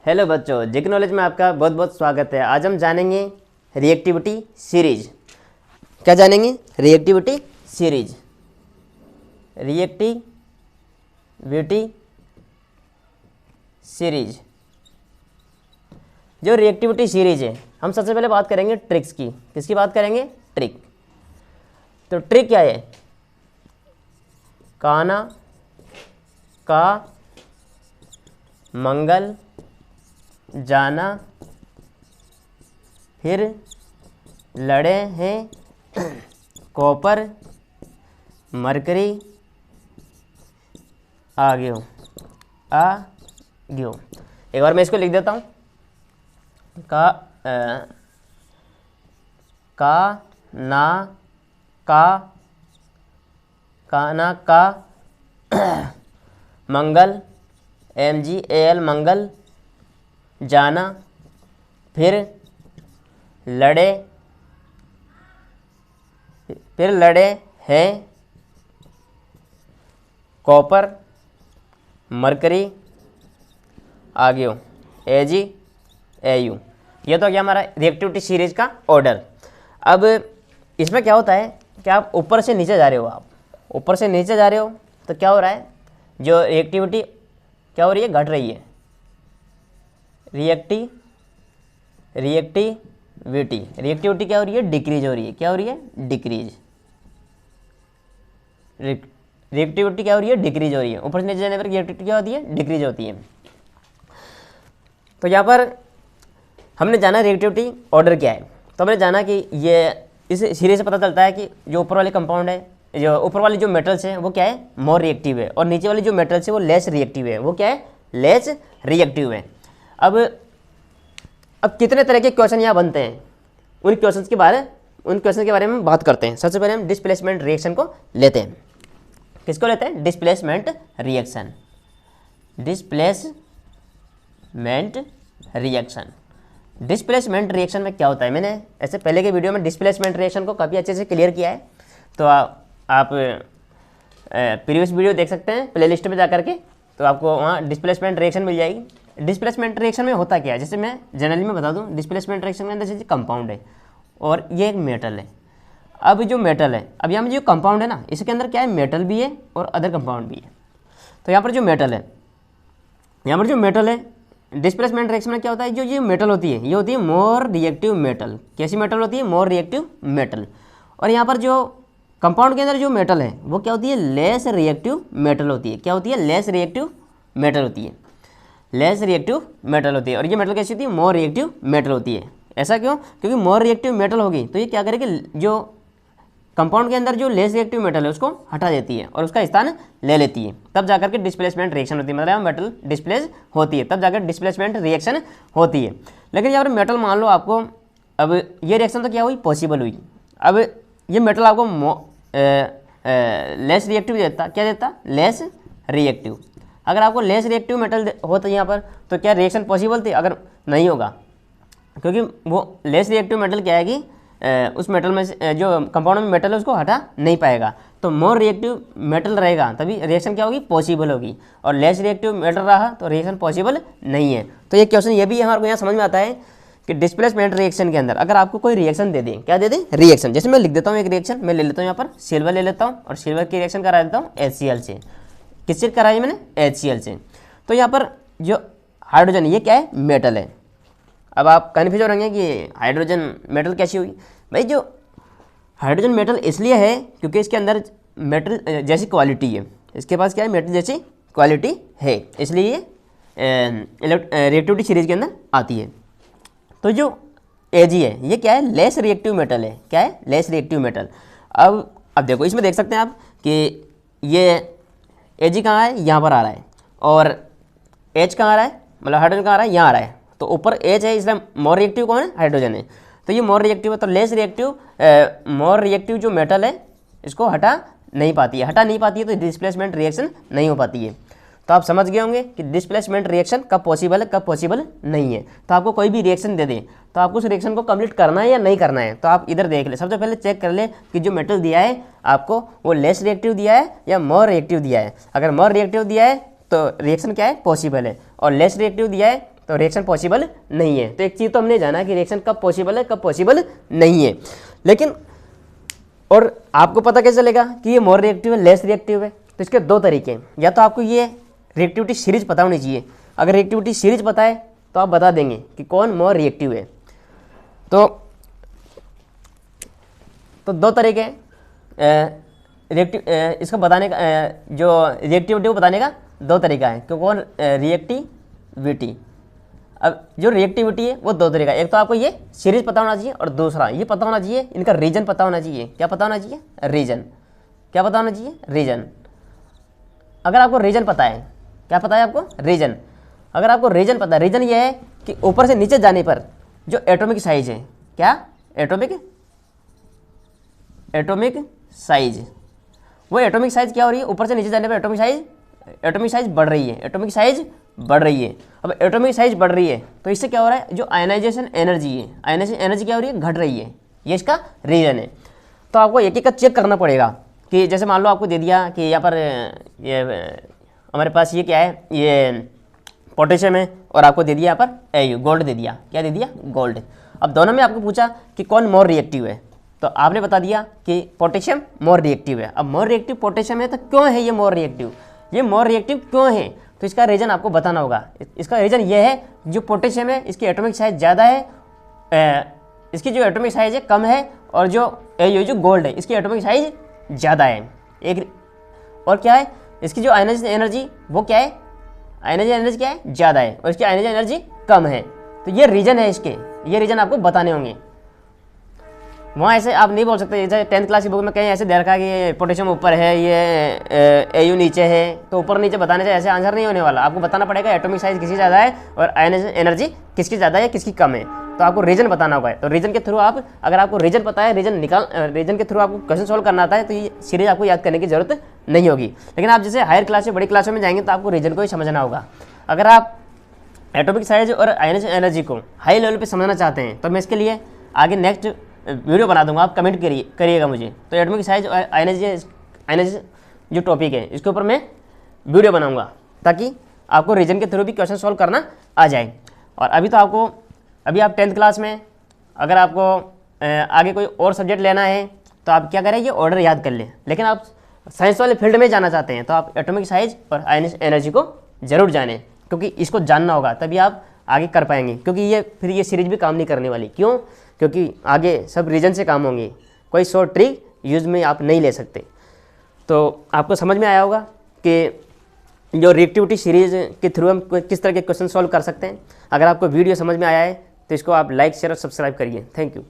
Hello बच्चों, जिक knowledge में आपका बहुत बहुत स्वागत है। आज हम जानेंगे रिएक्टिविटी सीरीज। क्या जानेंगे? Reactivity series. रिएक्टिविटी सीरीज जो रिएक्टिविटी सीरीज है, हम सबसे पहले बात करेंगे ट्रिक्स की। किसकी बात करेंगे? ट्रिक। तो ट्रिक क्या है? काना का मंगल जाना, फिर लड़े हैं कॉपर मरकरी आ गयो। एक बार मैं इसको लिख देता हूँ। काना का मंगल MGAL मंगल जाना, फिर लड़े हैं कॉपर मरकरी आ गयो AGAU। ये तो क्या हमारा रिएक्टिविटी सीरीज का ऑर्डर। अब इसमें क्या होता है कि आप ऊपर से नीचे जा रहे हो। आप ऊपर से नीचे जा रहे हो तो क्या हो रहा है? जो रिएक्टिविटी क्या हो रही है? घट रही है। रिएक्टिविटी क्या हो रही है? डिक्रीज हो रही है। क्या हो रही है? डिक्रीज। रिएक्टिविटी क्या हो रही है? डिक्रीज हो रही है। ऊपर से नीचे जाने पर रिएक्टिविटी क्या होती है? डिक्रीज होती है। तो यहाँ पर हमने जाना रिएक्टिविटी ऑर्डर क्या है। तो हमने जाना कि ये इस सीरीज से पता चलता है कि जो ऊपर वाले कंपाउंड है, जो ऊपर वाली जो मेटल्स हैं वो क्या है? मोर रिएक्टिव है। और नीचे वाली जो मेटल्स है वो लेस रिएक्टिव है। वो क्या है? लेस रिएक्टिव है। अब कितने तरह के क्वेश्चन यहाँ बनते हैं, उन क्वेश्चन के बारे में बात करते हैं। सबसे पहले हम डिस्प्लेसमेंट रिएक्शन को लेते हैं। किसको लेते हैं? Displacement reaction. डिस्प्लेसमेंट रिएक्शन में क्या होता है? मैंने ऐसे पहले के वीडियो में डिस्प्लेसमेंट रिएक्शन को काफ़ी अच्छे से क्लियर किया है। तो आप प्रीवियस वीडियो देख सकते हैं प्लेलिस्ट में जा करके, तो आपको वहाँ डिस्प्लेसमेंट रिएक्शन मिल जाएगी। डिस्प्लेसमेंट रिएक्शन में होता क्या है? जैसे मैं जनरली में बता दूं, डिस्प्लेसमेंट रिएक्शन के अंदर जैसे कंपाउंड है और ये एक मेटल है। अब जो मेटल है, अब यहाँ में जो कंपाउंड है ना, इसके अंदर क्या है? मेटल भी है और अदर कंपाउंड भी है। तो यहाँ पर जो मेटल है, डिस्प्लेसमेंट रिएक्शन में क्या होता है? जो ये मेटल होती है, ये होती है मोर रिएक्टिव मेटल। कैसी मेटल होती है? More reactive metal. और यहाँ पर जो कंपाउंड के अंदर जो मेटल है वो क्या होती है? लेस रिएक्टिव मेटल होती है। क्या होती है? लेस रिएक्टिव मेटल होती है। और ये मेटल कैसी होती है? मोर रिएक्टिव मेटल होती है। ऐसा क्यों? क्योंकि मोर रिएक्टिव मेटल होगी तो ये क्या करेगी? जो कंपाउंड के अंदर जो लेस रिएक्टिव मेटल है उसको हटा देती है और उसका स्थान ले लेती है। तब जाकर के डिस्प्लेसमेंट रिएक्शन होती है। मतलब मेटल डिस्प्लेस होती है, तब जाकर डिस्प्लेसमेंट रिएक्शन होती है। लेकिन यहाँ पर मेटल मान लो आपको, अब ये रिएक्शन तो क्या हुई? पॉसिबल हुई। अब ये मेटल आपको लेस रिएक्टिव देता। क्या देता? Less reactive. अगर आपको लेस रिएक्टिव मेटल होता यहाँ पर तो क्या रिएक्शन पॉसिबल थी? अगर नहीं होगा, क्योंकि वो लेस रिएक्टिव मेटल क्या है कि उस मेटल में से जो कंपाउंड में मेटल है उसको हटा नहीं पाएगा। तो मोर रिएक्टिव मेटल रहेगा तभी रिएक्शन क्या होगी? पॉसिबल होगी। और लेस रिएक्टिव मेटल रहा तो रिएक्शन पॉसिबल नहीं है। तो ये क्वेश्चन ये भी हमारे को यहाँ समझ में आता है कि डिस्प्लेसमेंट रिएक्शन के अंदर अगर आपको कोई रिएक्शन दे दें, क्या दे दें? रिएक्शन। जैसे मैं लिख देता हूँ एक रिएक्शन, मैं ले लेता हूँ यहाँ पर सिल्वर ले लेता हूँ और सिल्वर की रिएक्शन करा देता हूँ HCl से। किससे कराई मैंने? HCl से। तो यहाँ पर जो हाइड्रोजन, ये क्या है? मेटल है। अब आप कन्फ्यूज हो रहे हैं कि हाइड्रोजन मेटल कैसी हुई? भाई जो हाइड्रोजन मेटल इसलिए है क्योंकि इसके अंदर मेटल जैसी क्वालिटी है। इसके पास क्या है? मेटल जैसी क्वालिटी है, इसलिए ये रिएक्टिविटी सीरीज के अंदर आती है। तो जो Ag है ये क्या है? लेस रिएक्टिव मेटल है। क्या है? Less reactive metal. अब देखो इसमें देख सकते हैं आप कि ये Ag कहाँ है? यहाँ पर आ रहा है। और H कहाँ आ रहा है? मतलब हाइड्रोजन कहाँ आ रहा है? यहाँ आ रहा है। तो ऊपर H है, इसलिए मोर रिएक्टिव कौन है? हाइड्रोजन है। तो ये मोर रिएक्टिव है। तो लेस रिएक्टिव मोर रिएक्टिव जो मेटल है इसको हटा नहीं पाती है तो डिस्प्लेसमेंट रिएक्शन नहीं हो पाती है। तो आप समझ गए होंगे कि डिस्प्लेसमेंट रिएक्शन कब पॉसिबल है, कब पॉसिबल नहीं है। तो आपको कोई भी रिएक्शन दे दे तो आपको उस रिएक्शन को कंप्लीट करना है या नहीं करना है। तो आप इधर देख ले, सबसे पहले चेक कर ले कि जो मेटल दिया है आपको वो लेस रिएक्टिव दिया है या मोर रिएक्टिव दिया है। अगर मोर रिएक्टिव दिया है तो रिएक्शन क्या है? पॉसिबल है। और लेस रिएक्टिव दिया है तो रिएक्शन पॉसिबल नहीं है। तो एक चीज़ तो हमने जाना कि रिएक्शन कब पॉसिबल है, कब पॉसिबल नहीं है। लेकिन और आपको पता कैसे चलेगा कि ये मोर रिएक्टिव है, लेस रिएक्टिव है? तो इसके दो तरीके हैं। या तो आपको ये रिएक्टिविटी सीरीज पता होनी चाहिए। अगर रिएक्टिविटी सीरीज पता है तो आप बता देंगे कि कौन मोर रिएक्टिव है। तो दो तरीके हैं रिएक्टिव, इसको बताने का, जो रिएक्टिविटी को बताने का दो तरीका है कि कौन रिएक्टिविटी। अब जो रिएक्टिविटी है वो दो तरीका, एक तो आपको ये सीरीज पता होना चाहिए और दूसरा ये पता होना चाहिए, इनका रीजन पता होना चाहिए। क्या पता होना चाहिए? रीजन। क्या पता होना चाहिए? रीजन। अगर आपको रीजन पता है, क्या पता है आपको? रीजन। अगर आपको रीजन पता है, रीजन ये है कि ऊपर से नीचे जाने पर जो एटॉमिक साइज है, क्या? Atomic size. वो एटॉमिक साइज क्या हो रही है? ऊपर से नीचे जाने पर एटॉमिक साइज बढ़ रही है। एटॉमिक साइज बढ़ रही है। अब एटॉमिक साइज बढ़ रही है तो इससे क्या हो रहा है? जो आयनाइजेशन एनर्जी है, आयनाइजेशन एनर्जी क्या हो रही है? घट रही है। ये इसका रीजन है। तो आपको एक एक का चेक करना पड़ेगा कि जैसे मान लो आपको दे दिया कि यहाँ पर ये हमारे पास ये क्या है, ये पोटेशियम है, और आपको दे दिया यहाँ पर AU, गोल्ड दे दिया। क्या दे दिया? गोल्ड। अब दोनों में आपको पूछा कि कौन मोर रिएक्टिव है, तो आपने बता दिया कि पोटेशियम मोर रिएक्टिव है। अब मोर रिएक्टिव पोटेशियम है तो क्यों है ये मोर रिएक्टिव? ये मोर रिएक्टिव क्यों है? तो इसका रीज़न आपको बताना होगा। इसका रीज़न ये है, जो पोटेशियम है इसकी एटॉमिक साइज ज़्यादा है, इसकी जो एटॉमिक साइज है कम है, और जो AU जो गोल्ड है इसकी एटॉमिक साइज ज़्यादा है। एक और क्या है, इसकी जो आयनाइजेशन एनर्जी वो क्या है? आयनाइजेशन एनर्जी क्या है? ज़्यादा है, और इसकी आयनाइजेशन एनर्जी कम है। तो ये रीज़न है इसके, ये रीज़न आपको बताने होंगे। वहाँ ऐसे आप नहीं बोल सकते, जैसे 10th क्लास की बुक में कहीं ऐसे दे रखा है कि ये पोटेशियम ऊपर है, ये AU नीचे है, तो ऊपर नीचे बताने से ऐसे आंसर नहीं होने वाला। आपको बताना पड़ेगा एटॉमिक साइज किसकी ज़्यादा है और आयनाइजेशन एनर्जी किसकी ज़्यादा है, किसकी कम है। तो आपको रीजन बताना होगा। तो रीजन के थ्रू आप, अगर आपको रीजन पता है, रीजन के थ्रू आपको क्वेश्चन सॉल्व करना आता है, तो ये सीरीज आपको याद करने की जरूरत नहीं होगी। लेकिन आप जैसे हायर क्लास में, बड़ी क्लासों में जाएंगे तो आपको रीजन को ही समझना होगा। अगर आप एटॉमिक साइज और आयनाइजेशन एनर्जी को हाई लेवल पे समझना चाहते हैं तो मैं इसके लिए आगे नेक्स्ट वीडियो बना दूंगा, आप कमेंट करिएगा मुझे। तो एटॉमिक साइज और आयनाइजेशन जो टॉपिक है इसके ऊपर मैं वीडियो बनाऊंगा, ताकि आपको रीजन के थ्रू भी क्वेश्चन सॉल्व करना आ जाए। और अभी आप 10th क्लास में, अगर आपको आगे कोई और सब्जेक्ट लेना है तो आप क्या करें, ये ऑर्डर याद कर लें। लेकिन आप साइंस वाले फील्ड में जाना चाहते हैं तो आप एटॉमिक साइज और आयनाइजेशन एनर्जी को ज़रूर जानें, क्योंकि इसको जानना होगा तभी आप आगे कर पाएंगे। क्योंकि ये सीरीज भी काम नहीं करने वाली। क्यों? क्योंकि आगे सब रीजन से काम होंगे, कोई शॉर्ट ट्रिक यूज में आप नहीं ले सकते। तो आपको समझ में आया होगा कि जो रिएक्टिविटी सीरीज के थ्रू हम किस तरह के क्वेश्चन सॉल्व कर सकते हैं। अगर आपको वीडियो समझ में आया है तो इसको आप लाइक, शेयर और सब्सक्राइब करिए। Thank you.